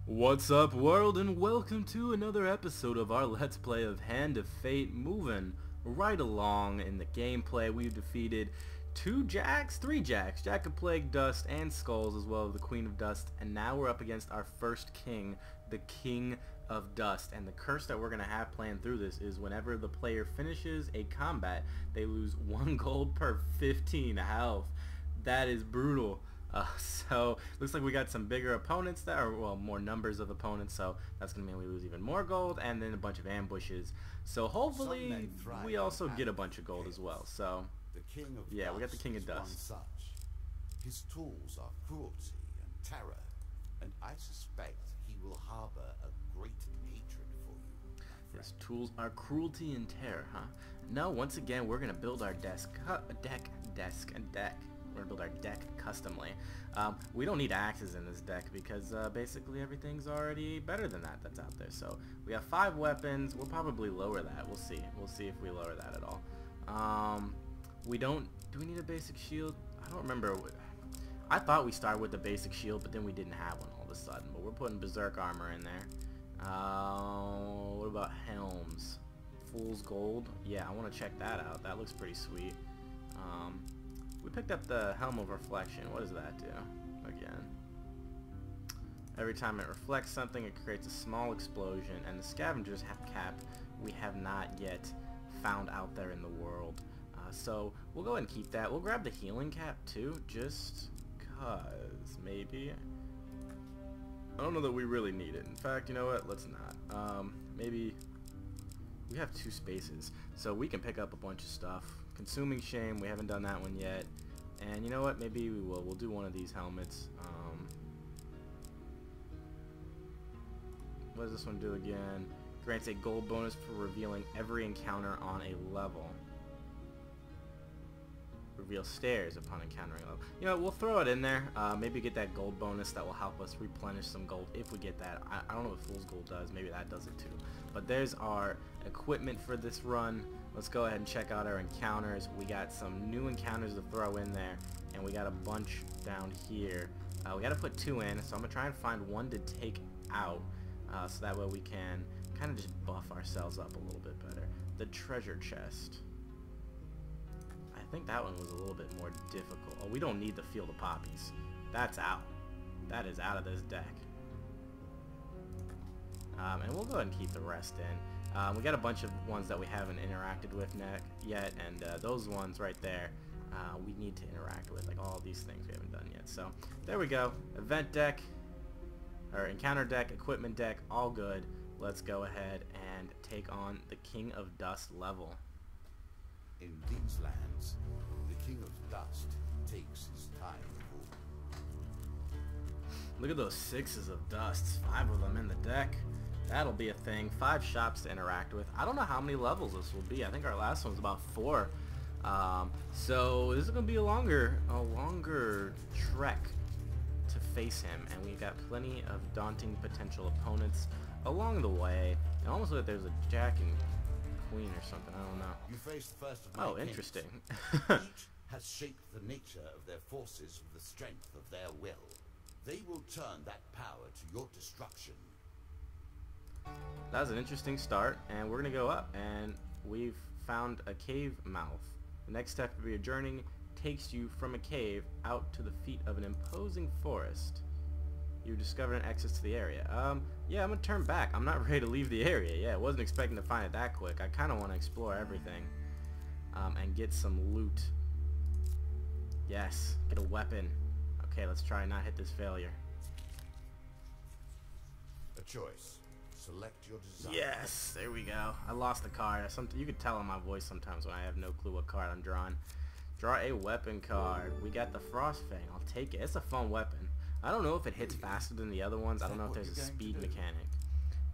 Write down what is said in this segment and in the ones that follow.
What's up, world, and welcome to another episode of our Let's Play of Hand of Fate. Moving right along in the gameplay, we've defeated three jacks, Jack of Plague, Dust, and Skulls, as well as the Queen of Dust, and now we're up against our first king, the King of Dust. And the curse that we're going to have playing through this is whenever the player finishes a combat, they lose 1 gold per 15 health. That is brutal. So looks like we got some bigger opponents there, or well, more numbers of opponents, so that's gonna mean we lose even more gold, and then a bunch of ambushes. So hopefully we also get a bunch of gold as well. So yeah, we got the King of Dust. His tools are cruelty and terror, and I suspect he will harbor a great hatred for you. His tools are cruelty and terror, huh? No, once again we're gonna build our deck. We're gonna build our deck customly. We don't need axes in this deck because basically everything's already better than that that's out there. So we have 5 weapons. We'll probably lower that. We'll see. We'll see if we lower that at all. Do we need a basic shield? I don't remember. I thought we started with the basic shield, but then we didn't have one all of a sudden. But we're putting berserk armor in there. What about helms? Fool's gold. Yeah, I want to check that out. That looks pretty sweet. We picked up the Helm of Reflection. What does that do? Again, every time it reflects something, it creates a small explosion, and the Scavenger's cap we have not yet found out there in the world. So we'll go ahead and keep that. We'll grab the healing cap too, just cause maybe. I don't know that we really need it. In fact, you know what? Let's not. Maybe we have 2 spaces, so we can pick up a bunch of stuff. Consuming Shame, we haven't done that one yet. And you know what? Maybe we will. We'll do one of these helmets. What does this one do again? Grants a gold bonus for revealing every encounter on a level. Reveal stairs upon encountering a level. You know, we'll throw it in there. Maybe get that gold bonus that will help us replenish some gold if we get that. I don't know what Fool's Gold does. Maybe that does it too. But there's our equipment for this run. Let's go ahead and check out our encounters. We got some new encounters to throw in there, and we got a bunch down here. We got to put 2 in, so I'm going to try and find 1 to take out, so that way we can kind of just buff ourselves up a little bit better. The treasure chest. I think that one was a little bit more difficult. Oh, we don't need the Field of Poppies. That's out. That is out of this deck. And we'll go ahead and keep the rest in. We got a bunch of ones that we haven't interacted with yet, and those ones right there we need to interact with, like all these things we haven't done yet. So there we go. Event deck, or encounter deck, equipment deck, all good. Let's go ahead and take on the King of Dust level. In these lands, the King of Dust takes his time. Look at those 6s of dust, 5 of them in the deck. That'll be a thing. 5 shops to interact with. I don't know how many levels this will be. I think our last one was about 4. So this is gonna be a longer trek to face him, and we got plenty of daunting potential opponents along the way. It almost looks like there's a Jack and Queen or something. I don't know. You face the first of my Oh, interesting. Each has shaped the nature of their forces with the strength of their will. They will turn that power to your destruction. That was an interesting start, and we're gonna go up, and we've found a cave mouth. The next step of your journey takes you from a cave out to the feet of an imposing forest. You discover an access to the area. Yeah, I'm gonna turn back. I'm not ready to leave the area. Yeah, I wasn't expecting to find it that quick. I kind of want to explore everything and get some loot. Yes, get a weapon. Okay, let's try and not hit this failure. A choice. Select your desire. Yes, there we go. I lost the card. You could tell on my voice sometimes when I have no clue what card I'm drawing. Draw a weapon card. We got the Frostfang. I'll take it. It's a fun weapon. I don't know if it hits faster than the other ones. I don't know if there's a speed mechanic.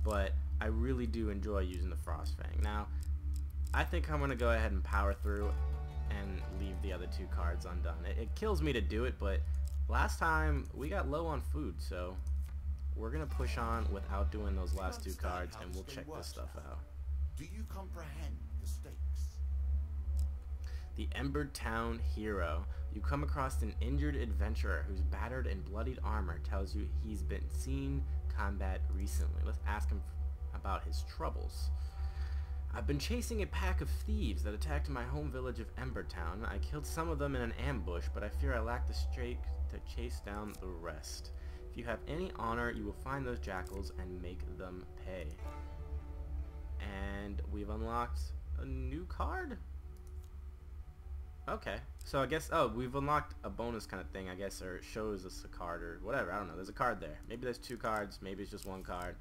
But I really do enjoy using the Frostfang. Now, I think I'm going to go ahead and power through and leave the other 2 cards undone. It kills me to do it, but last time we got low on food, so we're going to push on without doing those last 2 cards, and we'll check this stuff out. Do you comprehend the stakes? The Ember Town Hero. You come across an injured adventurer whose battered and bloodied armor tells you he's been seen combat recently. Let's ask him about his troubles. I've been chasing a pack of thieves that attacked my home village of Embertown. I killed some of them in an ambush, but I fear I lack the strength to chase down the rest. If you have any honor, you will find those jackals and make them pay. And we've unlocked a new card? Okay, so I guess, oh, we've unlocked a bonus kind of thing, I guess, or it shows us a card or whatever, I don't know. There's a card there. Maybe there's 2 cards, maybe it's just 1 card.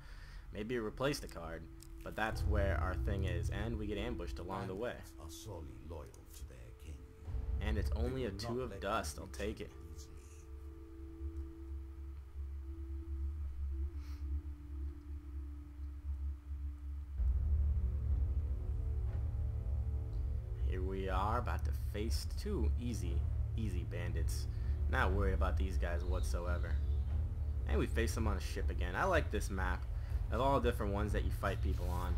Maybe it replaced a card, but that's where our thing is, and we get ambushed along the way. Are sorely loyal to their king. And it's only They a will 2 not of let dust, you I'll take it. easily. Here we are, about to face 2 easy bandits. Not worried about these guys whatsoever. And we face them on a ship again. I like this map. Of all the different ones that you fight people on,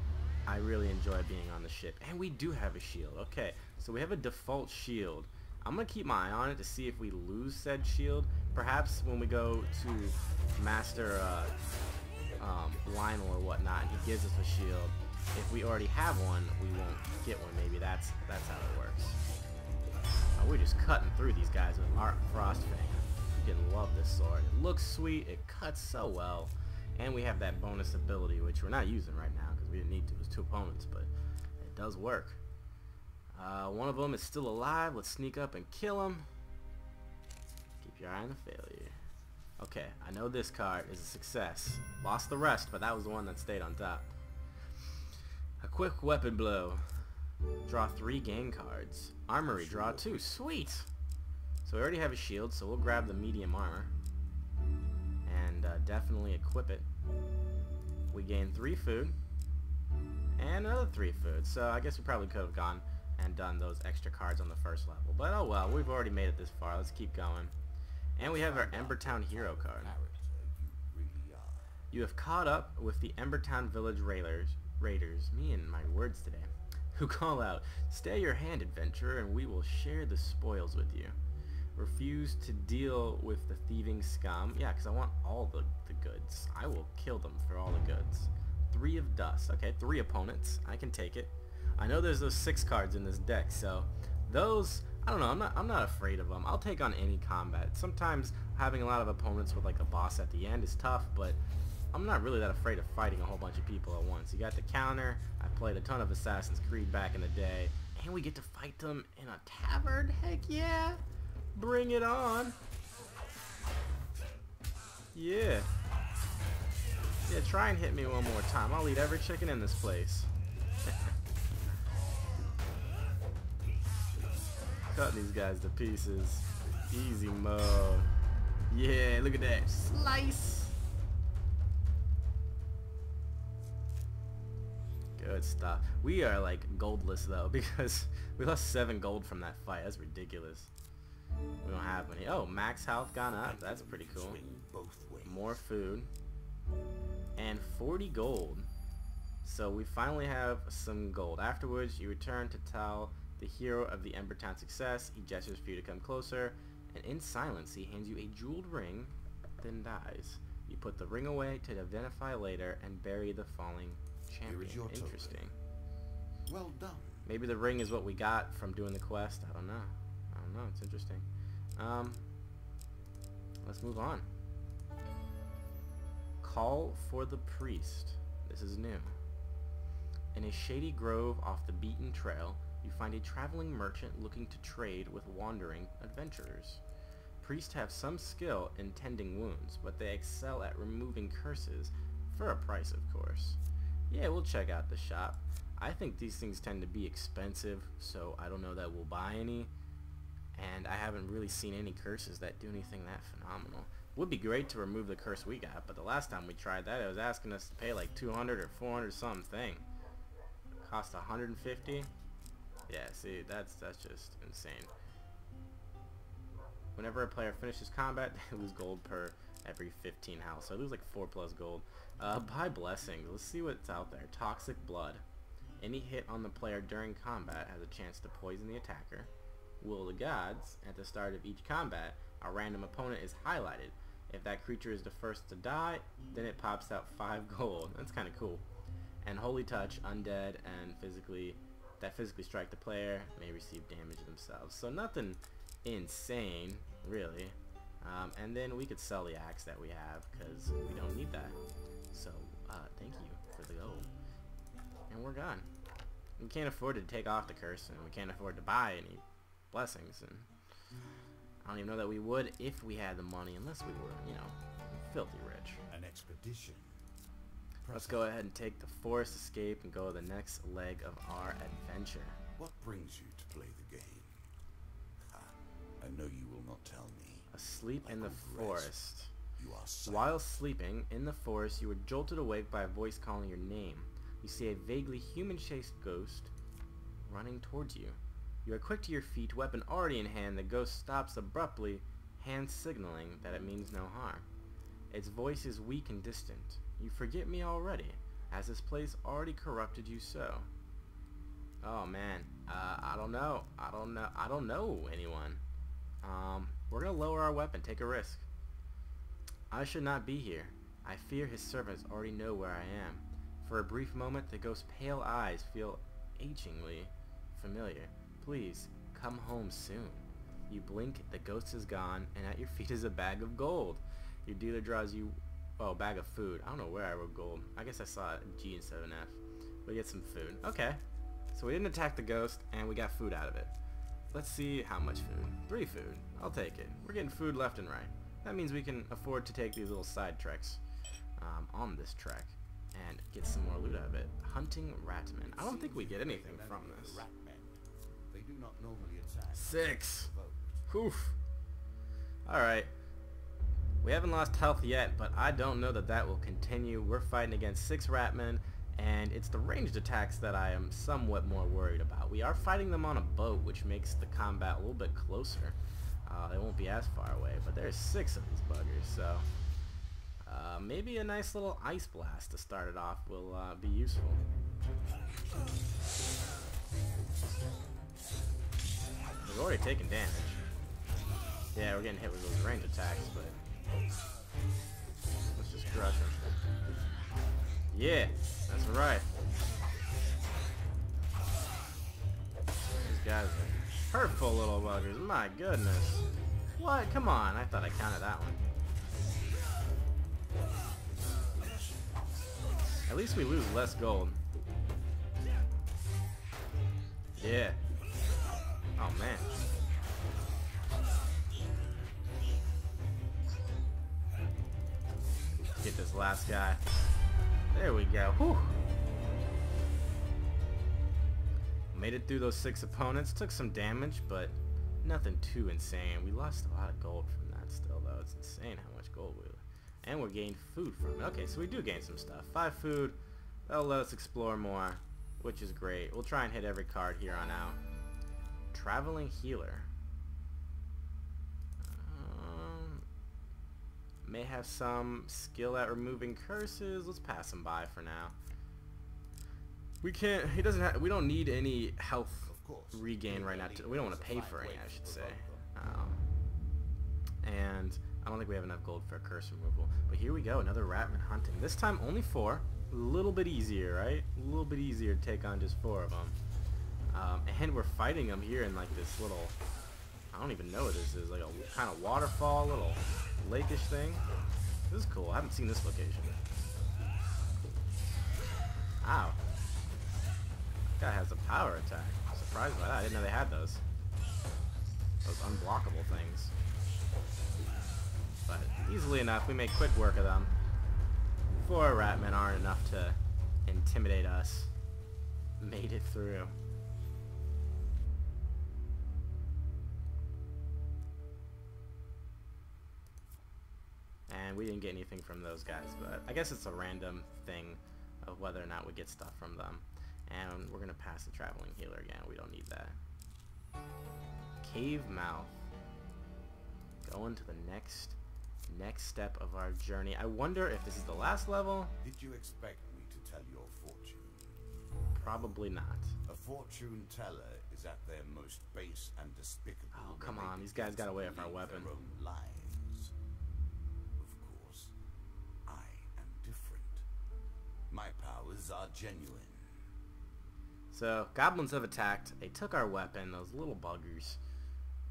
I really enjoy being on the ship. And we do have a shield. Okay, so we have a default shield. I'm going to keep my eye on it to see if we lose said shield. Perhaps when we go to Master Lionel or whatnot, and he gives us a shield. If we already have one, we won't get one. Maybe that's how it works. Oh, we're just cutting through these guys with our Frostfang. Freaking love this sword. It looks sweet. It cuts so well. And we have that bonus ability, which we're not using right now because we didn't need to. It was 2 opponents, but it does work. One of them is still alive. Let's sneak up and kill him. Keep your eye on the failure. Okay, I know this card is a success. Lost the rest, but that was the one that stayed on top. A quick weapon blow. Draw 3 game cards. Armory, draw 2. Sweet! So we already have a shield, so we'll grab the medium armor. And definitely equip it. We gain 3 food. And another 3 food. So I guess we probably could have gone and done those extra cards on the first level. But oh well, we've already made it this far. Let's keep going. And we have our Embertown hero card. You really are. You have caught up with the Embertown Village Raiders, me and my words today, who call out, "Stay your hand, adventurer, and we will share the spoils with you." Refuse to deal with the thieving scum. Yeah, because I want all the goods. I will kill them for all the goods. 3 of dust. Okay, 3 opponents. I can take it. I know there's those 6 cards in this deck, so those, I don't know, I'm not afraid of them. I'll take on any combat. Sometimes having a lot of opponents with like a boss at the end is tough, but I'm not really that afraid of fighting a whole bunch of people at once. You got the counter. I played a ton of Assassin's Creed back in the day, and we get to fight them in a tavern. Heck yeah! Bring it on! Yeah. Yeah, try and hit me one more time. I'll eat every chicken in this place. Cutting these guys to pieces. Easy mode. Yeah, look at that. Slice! Good stuff. We are like goldless though because we lost 7 gold from that fight. That's ridiculous. We don't have any. Oh, max health gone up. That's pretty cool. More food. And 40 gold. So we finally have some gold. Afterwards, you return to tell the hero of the Embertown success. He gestures for you to come closer. And in silence, he hands you a jeweled ring, then dies. You put the ring away to identify later and bury the falling champion. Interesting. Well done. Maybe the ring is what we got from doing the quest. I don't know. It's interesting. Let's move on. Call for the priest. This is new. In a shady grove off the beaten trail, you find a traveling merchant looking to trade with wandering adventurers. Priests have some skill in tending wounds, but they excel at removing curses, for a price of course. Yeah, we'll check out the shop. I think these things tend to be expensive, so I don't know that we'll buy any. And I haven't really seen any curses that do anything that phenomenal. Would be great to remove the curse we got, but the last time we tried that, it was asking us to pay like 200 or 400 something. Cost 150. Yeah, see, that's just insane. Whenever a player finishes combat, they lose gold per every 15 health, so I lose like 4 plus gold. Buy blessings. Let's see what's out there. Toxic blood. Any hit on the player during combat has a chance to poison the attacker. Will of the Gods. At the start of each combat, a random opponent is highlighted. If that creature is the first to die, then it pops out 5 gold. That's kind of cool. And Holy Touch, undead, and physically strike the player may receive damage themselves. So nothing insane, really. And then we could sell the axe that we have because we don't need that. So thank you for the gold. And we're gone. We can't afford to take off the curse, and we can't afford to buy any blessings. And I don't even know that we would if we had the money, unless we were, you know, filthy rich. An expedition. Let's go ahead and take the forest escape and go to the next leg of our adventure. What brings you to play the game? Ha, I know you will not tell me. Asleep in the forest. You are silent. While sleeping in the forest, you were jolted awake by a voice calling your name. You see a vaguely human-shaped ghost running towards you. You are quick to your feet, weapon already in hand. The ghost stops abruptly, hand signaling that it means no harm. Its voice is weak and distant. You forget me already, as this place already corrupted you so. Oh man, I don't know anyone. We're gonna lower our weapon, take a risk. I should not be here. I fear his servants already know where I am. For a brief moment, the ghost's pale eyes feel achingly familiar. Please, come home soon. You blink, the ghost is gone, and at your feet is a bag of gold. Your dealer draws you, oh, bag of food. I don't know where I wrote gold. I guess I saw a G instead of an F. We get some food. Okay. So we didn't attack the ghost, and we got food out of it. Let's see how much food. 3 food. I'll take it. We're getting food left and right. That means we can afford to take these little side treks on this trek and get some more loot out of it. Hunting Ratmen. I don't think we get anything from this. They do not normally attack. 6. Oof. Alright. We haven't lost health yet, but I don't know that that will continue. We're fighting against 6 Ratmen, and it's the ranged attacks that I am somewhat more worried about. We are fighting them on a boat, which makes the combat a little bit closer. They won't be as far away, but there's 6 of these buggers, so maybe a nice little ice blast to start it off will be useful. We've already taken damage. Yeah, we're getting hit with those range attacks, but let's just crush him. Yeah, that's right. These guys are hurtful little buggers. My goodness. What? Come on. I thought I counted that one. At least we lose less gold. Yeah. Oh, man. Get this last guy. There we go. Whew. Made it through those 6 opponents. Took some damage, but nothing too insane. We lost a lot of gold from that still, though. It's insane how much gold we... And we're getting food from it. Okay, so we do gain some stuff. 5 food. That'll let us explore more, which is great. We'll try and hit every card here on out. Traveling Healer. May have some skill at removing curses. Let's pass him by for now. We can't. He doesn't have. We don't need any health regain right now. We don't want to pay for any, I should say. And I don't think we have enough gold for a curse removal. But here we go, another Ratman hunting. This time only 4. A little bit easier, right? A little bit easier to take on just 4 of them. And we're fighting them here in like this little, I don't even know what this is, like a kind of waterfall, little lake-ish thing. This is cool. I haven't seen this location. Ow. That guy has a power attack. I'm surprised by that. I didn't know they had those. Those unblockable things. But easily enough, we make quick work of them. 4 Ratmen aren't enough to intimidate us. Made it through. And we didn't get anything from those guys, but I guess it's a random thing of whether or not we get stuff from them. And we're gonna pass the Traveling Healer again. We don't need that. Cave Mouth. Going to the next step of our journey. I wonder if this is the last level. Did you expect me to tell your fortune? Probably not. A fortune teller is at their most base and despicable. Oh, come when they on. These guys got away with our leave weapon. Their own lives. Of course, I am different. My powers are genuine. So, goblins have attacked. They took our weapon, those little buggers.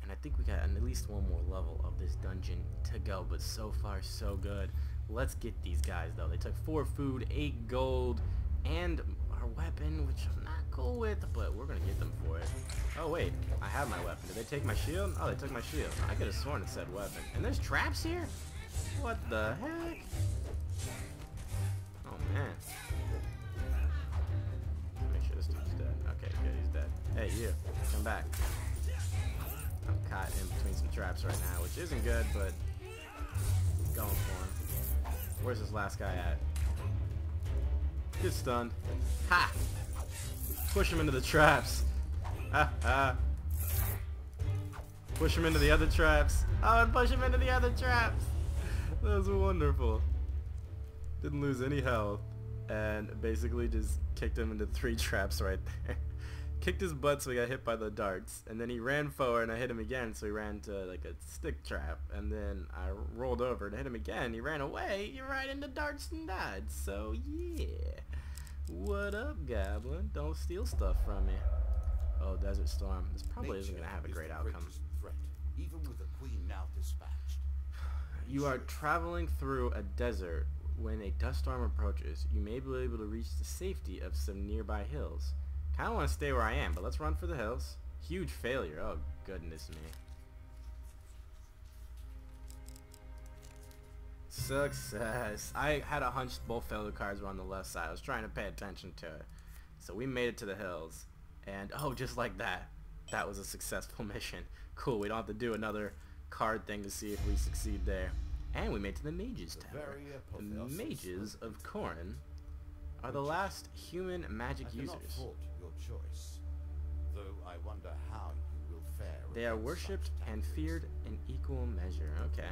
And I think we got at least one more level of this dungeon to go, but so far so good. Let's get these guys though. They took 4 food, 8 gold, and our weapon, which I'm not cool with, but we're gonna get them for it. Oh wait, I have my weapon. Did they take my shield? Oh, they took my shield. I could have sworn it said weapon. And there's traps here? What the heck? Oh man. Make sure this dude's dead. Okay, good, he's dead. Hey, you, come back. I'm caught in between some traps right now, which isn't good, but going for him. Where's this last guy at? Get stunned. Ha! Push him into the traps. Ha ha. Push him into the other traps. Oh, and push him into the other traps. That was wonderful. Didn't lose any health. And basically just kicked him into 3 traps right there. Kicked his butt so he got hit by the darts, and then he ran forward and I hit him again, so he ran to like a stick trap, and then I rolled over to hit him again. He ran away, he ran into darts and died. So yeah, what up, Goblin? Don't steal stuff from me. Oh, Desert Storm. This probably isn't gonna have a great outcome. Threat, even with the queen now dispatched. You are traveling through a desert. When a dust storm approaches, you may be able to reach the safety of some nearby hills. Kind of want to stay where I am, but let's run for the hills. Huge failure. Oh, goodness me. Success. I had a hunch both failure cards were on the left side. I was trying to pay attention to it. So we made it to the hills. And, oh, just like that. That was a successful mission. Cool. We don't have to do another card thing to see if we succeed there. And we made it to the Mages Tower. The Mages of Khorne are the last human magic users. Fault your choice, though I wonder how you will fare. They are worshipped and feared in equal measure. Okay.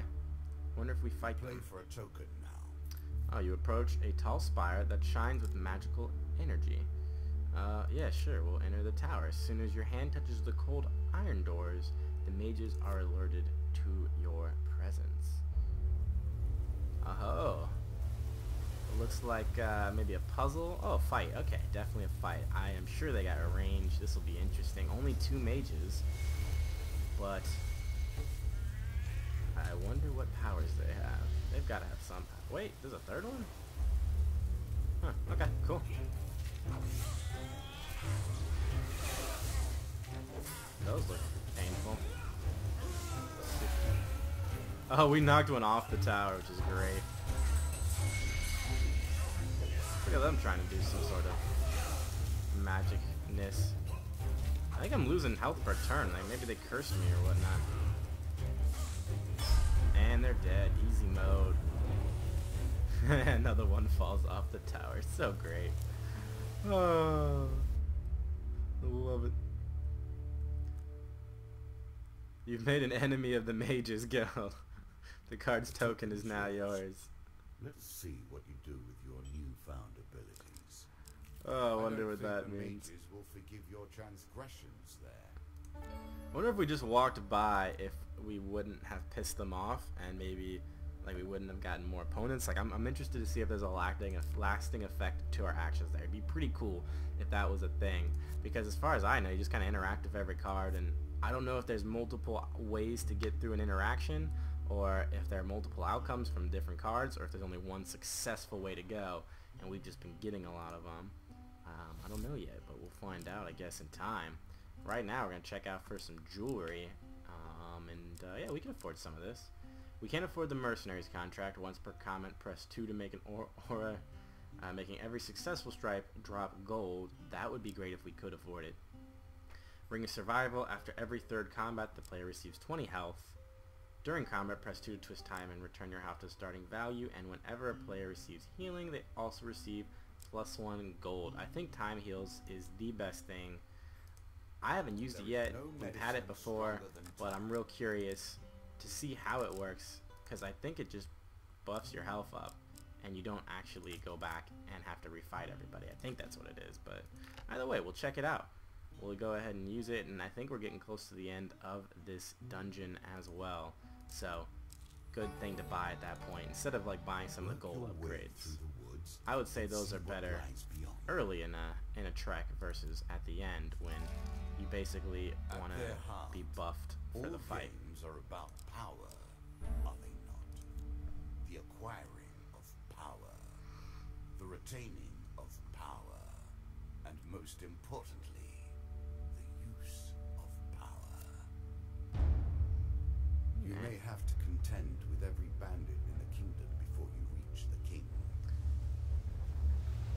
Wonder if we fight Play them. for a token now. Oh, you approach a tall spire that shines with magical energy. Yeah, sure. We'll enter the tower. As soon as your hand touches the cold iron doors, the mages are alerted to your presence. Oh. Looks like maybe a puzzle. Oh, fight. Okay, definitely a fight. I am sure they got a range. This will be interesting. Only 2 mages, but I wonder what powers they have. They've got to have some. Wait, there's a 3rd one? Huh, okay, cool. Those look painful. Oh, we knocked one off the tower, which is great. Look at them trying to do some sort of magicness. I think I'm losing health per turn. Like maybe they cursed me or whatnot. And they're dead. Easy mode. Another one falls off the tower. So great. Oh, I love it. You've made an enemy of the Mages Guild. The card's token is now yours. Let's see what you do with your newfound abilities. Oh, I wonder what that means. Mages will forgive your transgressions there. I wonder if we just walked by, if we wouldn't have pissed them off, and maybe like we wouldn't have gotten more opponents. Like I'm interested to see if there's a lasting effect to our actions there. It'd be pretty cool if that was a thing, because as far as I know, you just kind of interact with every card, and I don't know if there's multiple ways to get through an interaction, or if there are multiple outcomes from different cards, or if there's only one successful way to go, and we've just been getting a lot of them. I don't know yet, but we'll find out, I guess, in time. Right now, we're going to check out for some jewelry, yeah, we can afford some of this. We can't afford the mercenaries contract. Once per comment, press 2 to make an aura, making every successful stripe drop gold. That would be great if we could afford it. Ring of Survival. After every 3rd combat, the player receives 20 health. During combat, press 2 to twist time and return your health to starting value, and whenever a player receives healing, they also receive +1 gold. I think time heals is the best thing. I haven't used it yet. We've had it before, but I'm real curious to see how it works, because I think it just buffs your health up. and you don't actually go back and have to refight everybody. I think that's what it is, but either way, we'll check it out. We'll go ahead and use it, and I think we're getting close to the end of this dungeon as well. So, good thing to buy at that point, instead of like buying some of the gold upgrades. I would say those are better early in a trek versus at the end when you basically want to be buffed for the fight. All games are about power, are they not? The acquiring of power, the retaining of power, and most importantly, the use of power. You may have to contend with every bandit in the kingdom before you reach the king.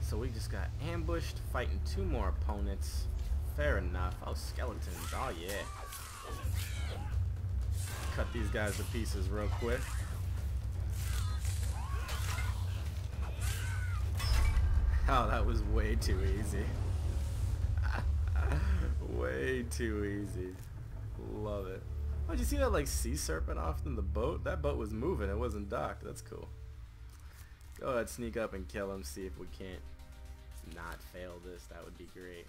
So we just got ambushed, fighting 2 more opponents. Fair enough. Oh, skeletons. Oh, yeah. Cut these guys to pieces real quick. Oh, that was way too easy. Way too easy. Love it. Oh, did you see that like sea serpent off in the boat? That boat was moving. It wasn't docked. That's cool. Go ahead, sneak up and kill him. See if we can't not fail this. That would be great.